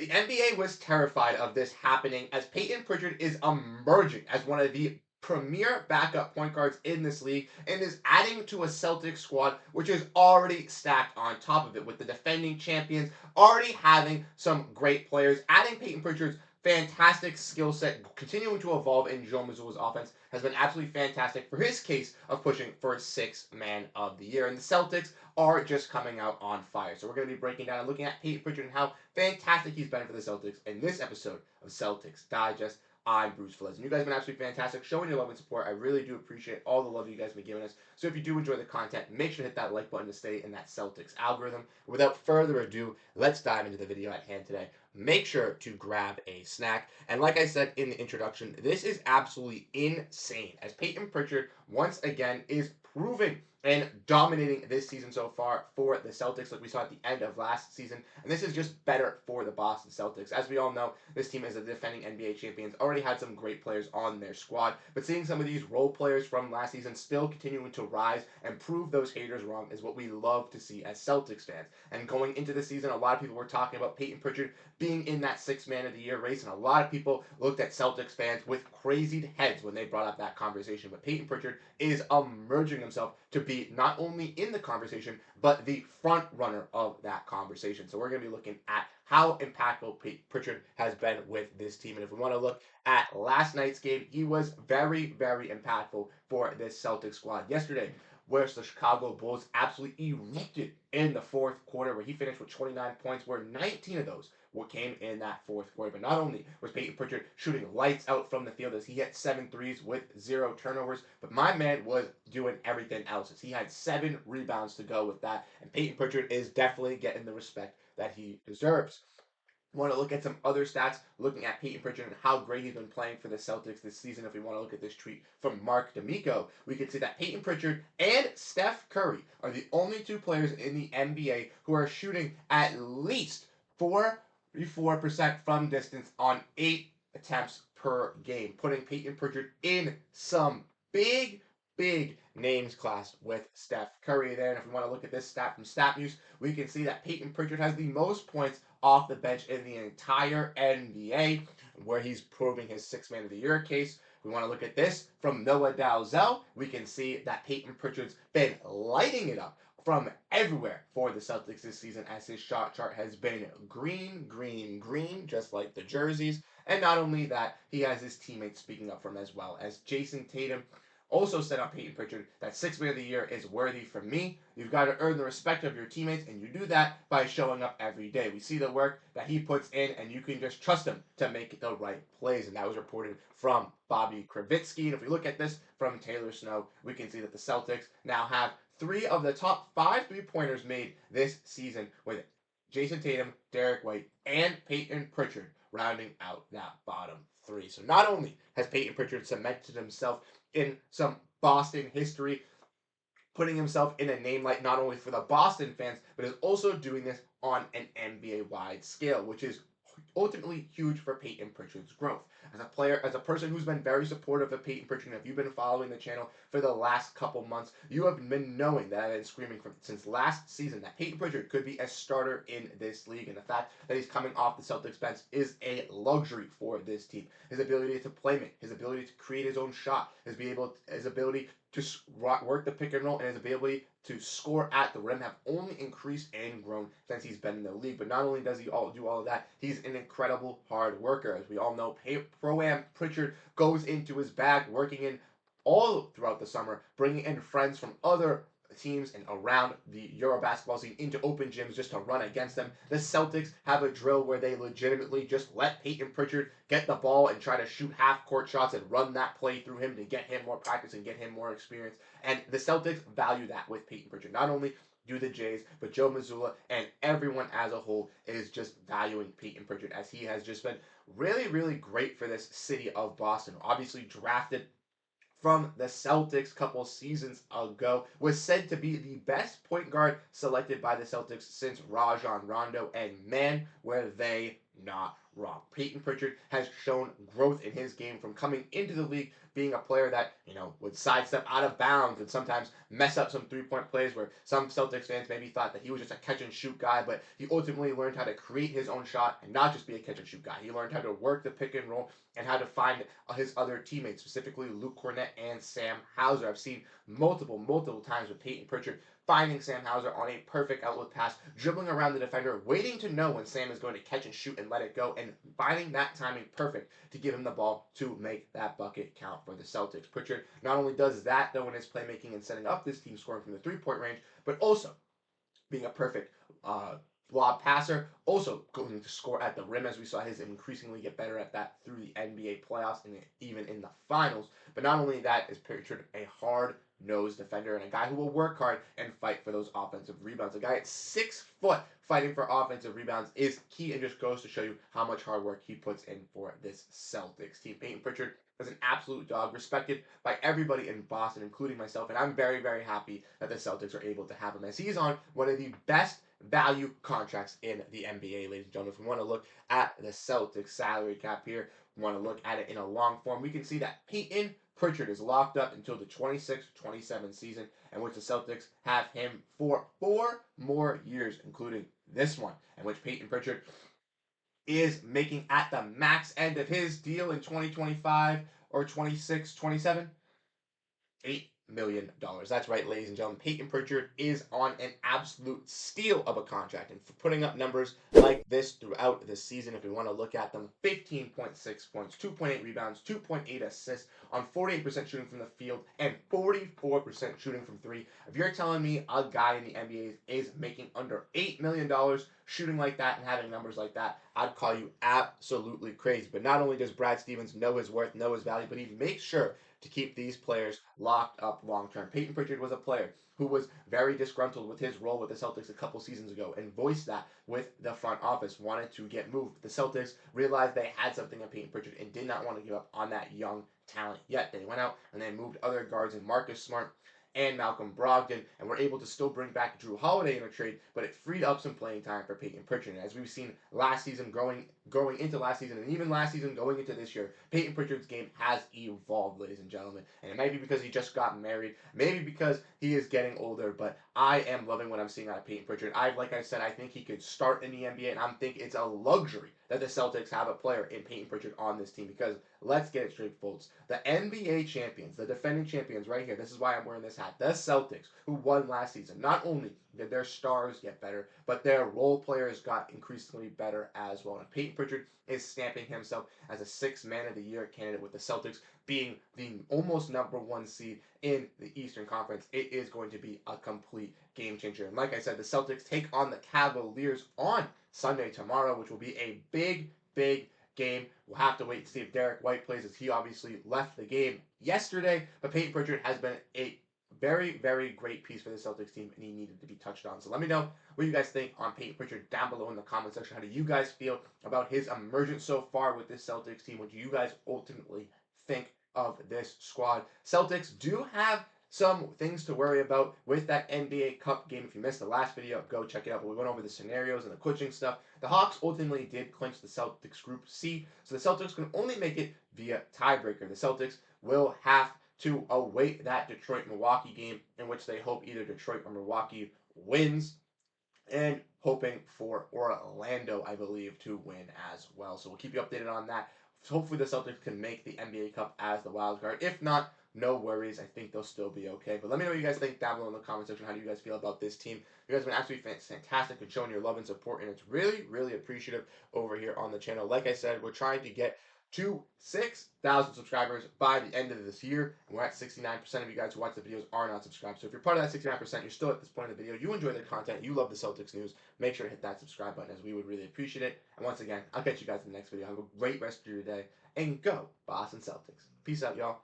The NBA was terrified of this happening as Payton Pritchard is emerging as one of the premier backup point guards in this league and is adding to a Celtics squad which is already stacked on top of it, with the defending champions already having some great players. Adding Payton Pritchard's fantastic skill set, continuing to evolve in Joe Mazzulla's offense, has been absolutely fantastic for his case of pushing for sixth man of the year. And the Celtics are just coming out on fire. So we're going to be breaking down and looking at Payton Pritchard and how fantastic he's been for the Celtics in this episode of Celtics Digest. I'm Bruce Veliz. And you guys have been absolutely fantastic, showing your love and support. I really do appreciate all the love you guys have been giving us. So if you do enjoy the content, make sure to hit that like button to stay in that Celtics algorithm. Without further ado, let's dive into the video at hand today. Make sure to grab a snack. And like I said in the introduction, this is absolutely insane as Payton Pritchard once again is proving and dominating this season so far for the Celtics, like we saw at the end of last season. And this is just better for the Boston Celtics. As we all know, this team is the defending NBA champions, already had some great players on their squad, but seeing some of these role players from last season still continuing to rise and prove those haters wrong is what we love to see as Celtics fans. And going into the season, a lot of people were talking about Payton Pritchard being in that sixth man of the year race, and a lot of people looked at Celtics fans with crazied heads when they brought up that conversation. But Payton Pritchard is emerging himself to be not only in the conversation, but the front runner of that conversation. So we're going to be looking at how impactful Pritchard has been with this team. And if we want to look at last night's game, he was very, very impactful for this Celtics squad. Yesterday, where the Chicago Bulls absolutely erupted in the fourth quarter, where he finished with 29 points, where 19 of those came in that fourth quarter. But not only was Payton Pritchard shooting lights out from the field as he hit 7 threes with 0 turnovers, but my man was doing everything else as he had 7 rebounds to go with that. And Payton Pritchard is definitely getting the respect that he deserves. Want to look at some other stats, looking at Payton Pritchard and how great he's been playing for the Celtics this season. If we want to look at this tweet from Mark D'Amico, we can see that Payton Pritchard and Steph Curry are the only 2 players in the NBA who are shooting at least 44% from distance on 8 attempts per game, putting Payton Pritchard in some big names class with Steph Curry there. And if we want to look at this stat from StatMuse, we can see that Payton Pritchard has the most points off the bench in the entire NBA, where he's proving his sixth man of the year case. We want to look at this from Noah Dalzell. We can see that Payton Pritchard's been lighting it up from everywhere for the Celtics this season, as his shot chart has been green, just like the jerseys. And not only that, he has his teammates speaking up for him as well, as Jayson Tatum also said on Payton Pritchard that sixth man of the year is worthy for me. You've got to earn the respect of your teammates, and you do that by showing up every day. We see the work that he puts in, and you can just trust him to make the right plays. And that was reported from Bobby Kravitsky. And if we look at this from Taylor Snow, we can see that the Celtics now have 3 of the top 5 3-pointers made this season, with Jayson Tatum, Derrick White, and Payton Pritchard rounding out that bottom 3. So not only has Payton Pritchard cemented himself in some Boston history, putting himself in a name light not only for the Boston fans, but is also doing this on an NBA-wide scale, which is ultimately huge for Payton Pritchard's growth. As a player, as a person who's been very supportive of Payton Pritchard, if you've been following the channel for the last couple months, you have been knowing that I've been screaming since last season that Payton Pritchard could be a starter in this league, and the fact that he's coming off the Celtics bench is a luxury for this team. His ability to play make, his ability to create his own shot, his ability to work the pick and roll, and his ability to score at the rim have only increased and grown since he's been in the league. But not only does he do all of that, he's an incredible hard worker. As we all know, Pro-Am Pritchard goes into his bag, working in all throughout the summer, bringing in friends from other teams and around the Euro basketball scene into open gyms just to run against them. The Celtics have a drill where they legitimately just let Payton Pritchard get the ball and try to shoot half-court shots and run that play through him to get him more practice and get him more experience. And the Celtics value that with Payton Pritchard. Not only do the Jays, but Joe Mazzulla and everyone as a whole is just valuing Payton Pritchard, as he has just been really great for this city of Boston. Obviously drafted from the Celtics a couple seasons ago, was said to be the best point guard selected by the Celtics since Rajon Rondo, and man, were they not wrong. Payton Pritchard has shown growth in his game from coming into the league, being a player that, would sidestep out of bounds and sometimes mess up some three-point plays where some Celtics fans maybe thought that he was just a catch-and-shoot guy, but he ultimately learned how to create his own shot and not just be a catch-and-shoot guy. He learned how to work the pick and roll and how to find his other teammates, specifically Luke Cornett and Sam Hauser. I've seen multiple times with Payton Pritchard finding Sam Hauser on a perfect outlet pass, dribbling around the defender, waiting to know when Sam is going to catch and shoot and let it go, and finding that timing perfect to give him the ball to make that bucket count for the Celtics. Pritchard not only does that, though, in his playmaking and setting up this team scoring from the three-point range, but also being a perfect lob passer, also going to score at the rim, as we saw his increasingly get better at that through the NBA playoffs and even in the finals. But not only that, is Pritchard a hard-nosed defender and a guy who will work hard and fight for those offensive rebounds. A guy at 6 foot fighting for offensive rebounds is key and just goes to show you how much hard work he puts in for this Celtics team. Payton Pritchard is an absolute dog, respected by everybody in Boston, including myself, and I'm very, very happy that the Celtics are able to have him, as he is on one of the best value contracts in the NBA, ladies and gentlemen. If we want to look at the Celtics salary cap here, we want to look at it in a long form, we can see that Payton Pritchard is locked up until the 26-27 season, in which the Celtics have him for 4 more years, including this one, in which Payton Pritchard is making at the max end of his deal in 2025 or 26, 27, $8 million. That's right, ladies and gentlemen. Payton Pritchard is on an absolute steal of a contract. And for putting up numbers like this throughout the season, if we want to look at them, 15.6 points, 2.8 rebounds, 2.8 assists on 48% shooting from the field and 44% shooting from three. If you're telling me a guy in the NBA is making under $8 million shooting like that and having numbers like that, I'd call you absolutely crazy. But not only does Brad Stevens know his worth, know his value, but he makes sure to keep these players locked up long term. Payton Pritchard was a player who was very disgruntled with his role with the Celtics a couple seasons ago and voiced that with the front office, wanted to get moved. The Celtics realized they had something in Payton Pritchard and did not want to give up on that young talent yet. They went out and they moved other guards in Marcus Smart and Malcolm Brogdon, and were able to still bring back Jrue Holiday in a trade, but it freed up some playing time for Payton Pritchard. And as we've seen last season, going into last season, and even last season going into this year, Payton Pritchard's game has evolved, ladies and gentlemen. And it might be because he just got married, maybe because he is getting older, but I am loving what I'm seeing out of Payton Pritchard. Like I said, I think he could start in the NBA, and I think it's a luxury that the Celtics have a player in Payton Pritchard on this team, because let's get it straight, folks. The NBA champions, the defending champions right here, this is why I'm wearing this hat, the Celtics, who won last season, not only did their stars get better, but their role players got increasingly better as well. And Payton Pritchard is stamping himself as a 6th Man of the Year candidate, with the Celtics being the almost #1 seed in the Eastern Conference. It is going to be a complete game changer. And like I said, the Celtics take on the Cavaliers on Sunday tomorrow, which will be a big game. We'll have to wait to see if Derrick White plays, as he obviously left the game yesterday. But Payton Pritchard has been a very, very great piece for the Celtics team, and he needed to be touched on. So let me know what you guys think on Payton Pritchard down below in the comment section. How do you guys feel about his emergence so far with this Celtics team? What do you guys ultimately think of this squad? Celtics do have some things to worry about with that NBA Cup game. If you missed the last video, go check it out. But we went over the scenarios and the coaching stuff. The Hawks ultimately did clinch the Celtics Group C, so the Celtics can only make it via tiebreaker. The Celtics will have to await that Detroit-Milwaukee game, in which they hope either Detroit or Milwaukee wins, and hoping for Orlando, I believe, to win as well. So we'll keep you updated on that. Hopefully the Celtics can make the NBA Cup as the wild card. If not, no worries. I think they'll still be okay. But let me know what you guys think down below in the comment section. How do you guys feel about this team? You guys have been absolutely fantastic and showing your love and support, and it's really, really appreciative over here on the channel. Like I said, we're trying to get to 6,000 subscribers by the end of this year, and we're at 69% of you guys who watch the videos are not subscribed. So if you're part of that 69%, you're still at this point of the video, you enjoy the content, you love the Celtics news, make sure to hit that subscribe button, as we would really appreciate it. And once again, I'll catch you guys in the next video. Have a great rest of your day, and go Boston Celtics. Peace out, y'all.